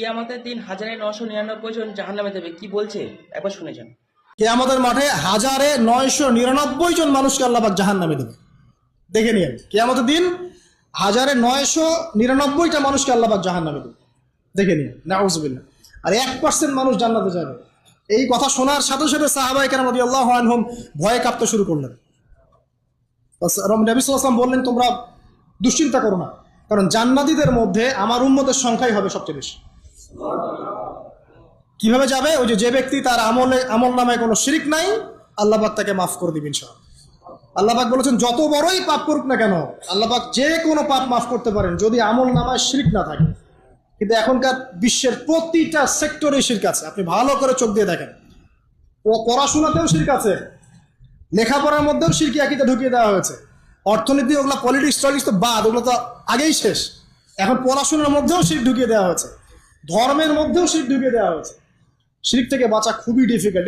কিয়ামতের দিন 1999 জন জাহান্নামে যাবে, কি বলছে একবার শুনে যান। কিয়ামতের মাঠে 1999 জন মানুষকে আল্লাহ পাক জাহান্নামে দেবে। দেখে নিন, কিয়ামতের দিন 1999টা মানুষকে আল্লাহ পাক জাহান্নামে দেবে। দেখে নিন, নাউযুবিল্লাহ। আর 1% মানুষ জান্নাতে যাবে। এই কথা শোনার সাথে সাথে সাহাবায়ে কেরাম রাদিয়াল্লাহু আনহুম ভয়ে কাঁপতে শুরু করলেন। নবী সাল্লাল্লাহু আলাইহি ওয়াসাল্লাম বললেন, তোমরা দুশ্চিন্তা করো না, কারণ জান্নাতীদের মধ্যে আমার উম্মতের সংখ্যাই হবে সবচেয়ে বেশি। কিভাবে যাবে? ওই যে ব্যক্তি তার আমল নামায় কোনো শিরক নাই, আল্লাহ পাক তাকে মাফ করে দিবেন ইনশাআল্লাহ। আল্লাহ পাক বলেছেন, যত বড়ই পাপ করুক না কেন আল্লাহ পাক যে কোনো পাপ মাফ করতে পারেন যদি আমল নামায় শিরক না থাকে। কিন্তু এখনকার বিশ্বের প্রতিটা সেক্টরে শিরক আছে, আপনি ভালো করে চোখ দিয়ে দেখেন। ও পড়াশোনাতেও শিরক আছে, লেখাপড়ার মধ্যেও শিরকি আকীদা ঢুকিয়ে দেওয়া হয়েছে। অর্থনীতি, ওগুলো পলিটিক্স টলিক্স তো বাদ, ওগুলো তো আগেই শেষ। এখন পড়াশোনার মধ্যেও শিরক ঢুকিয়ে দেওয়া হয়েছে, ধর্মের মধ্যেও শিরক ঢুকিয়ে দেওয়া হয়েছে। শিরক থেকে বাঁচা খুবই ডিফিকাল্ট।